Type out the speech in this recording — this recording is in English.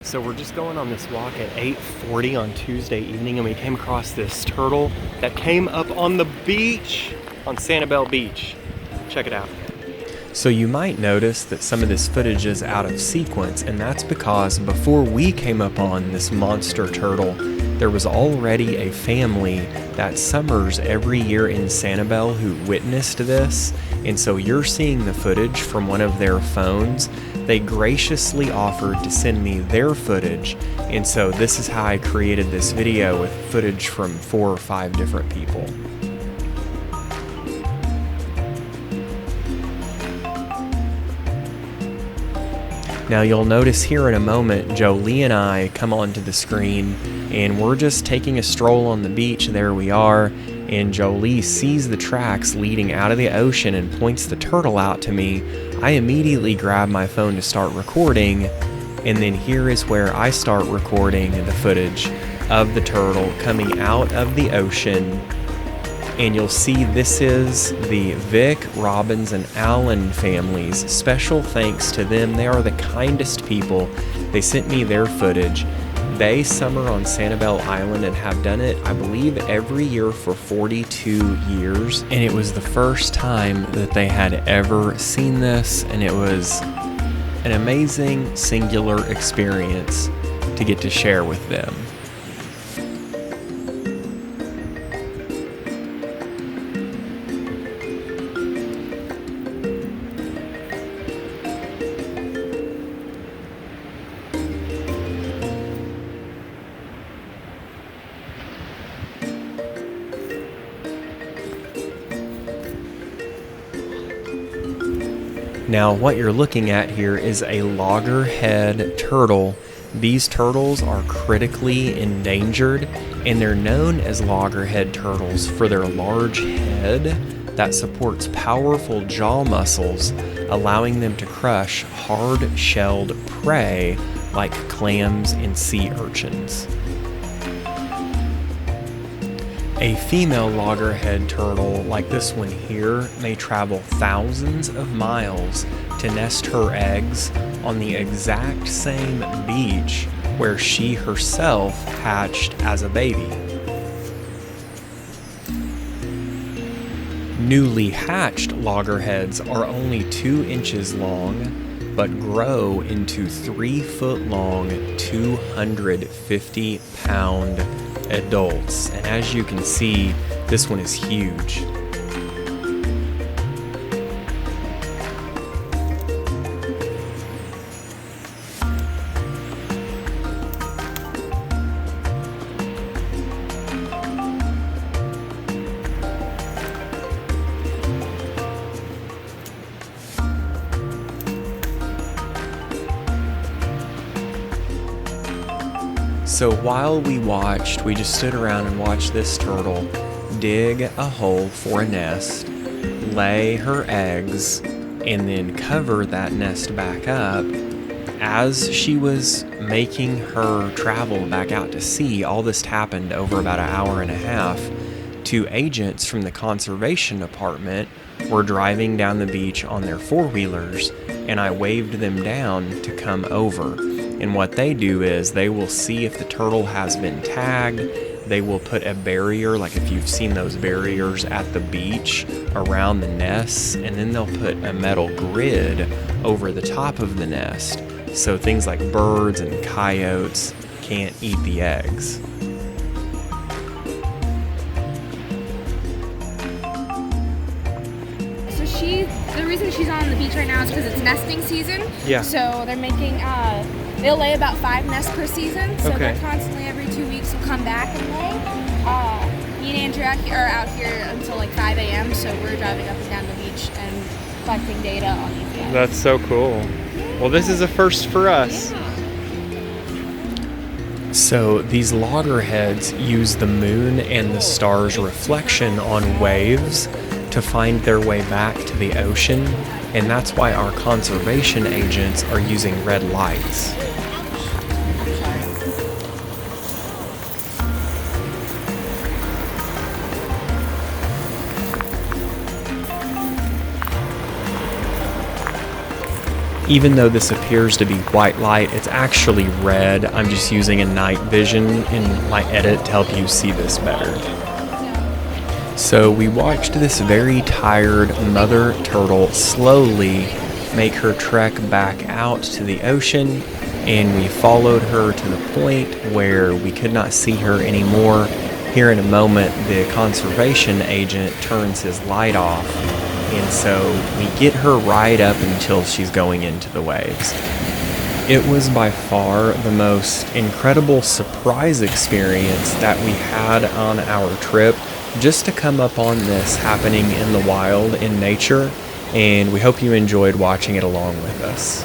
So we're just going on this walk at 8:40 on Tuesday evening, and we came across this turtle that came up on the beach, on Sanibel Beach. Check it out. So you might notice that some of this footage is out of sequence, and that's because before we came up on this monster turtle, there was already a family that summers every year in Sanibel who witnessed this, and so you're seeing the footage from one of their phones. They graciously offered to send me their footage, and so this is how I created this video with footage from 4 or 5 different people. Now you'll notice here in a moment, Jolie and I come onto the screen and we're just taking a stroll on the beach. There we are, and Jolie sees the tracks leading out of the ocean and points the turtle out to me. I immediately grab my phone to start recording, and then here is where I start recording the footage of the turtle coming out of the ocean. And you'll see this is the Vick, Robbins, and Allen families. Special thanks to them. They are the kindest people. They sent me their footage. They summer on Sanibel Island and have done it, I believe, every year for 42 years. And it was the first time that they had ever seen this, and it was an amazing, singular experience to get to share with them. Now, what you're looking at here is a loggerhead turtle. These turtles are critically endangered, and they're known as loggerhead turtles for their large head that supports powerful jaw muscles, allowing them to crush hard-shelled prey like clams and sea urchins. A female loggerhead turtle, like this one here, may travel thousands of miles to nest her eggs on the exact same beach where she herself hatched as a baby. Newly hatched loggerheads are only 2 inches long, but grow into 3-foot-long, 250-pound adults. And as you can see, this one is huge. So while we watched, we just stood around and watched this turtle dig a hole for a nest, lay her eggs, and then cover that nest back up. As she was making her travel back out to sea, all this happened over about an hour and a half. 2 agents from the conservation department were driving down the beach on their 4-wheelers, and I waved them down to come over. And what they do is they will see if the turtle has been tagged. They will put a barrier, like if you've seen those barriers at the beach, around the nests, and then they'll put a metal grid over the top of the nest so things like birds and coyotes can't eat the eggs. So the reason she's on the beach right now is because it's nesting season. Yeah. So they're making, they'll lay about 5 nests per season. So Okay. they're constantly every 2 weeks will come back and lay. Me and Andrew are out here until like 5 a.m. So we're driving up and down the beach and collecting data on these guys. That's so cool. Well, this is a first for us. Yeah. So these loggerheads use the moon and the stars' reflection on waves to find their way back to the ocean, and that's why our conservation agents are using red lights. Even though this appears to be white light, it's actually red. I'm just using a night vision in my edit to help you see this better. So we watched this very tired mother turtle slowly make her trek back out to the ocean, and we followed her to the point where we could not see her anymore. Here in a moment, the conservation agent turns his light off, and so we get her right up until she's going into the waves. It was by far the most incredible surprise experience that we had on our trip, just to come up on this happening in the wild, in nature, and we hope you enjoyed watching it along with us.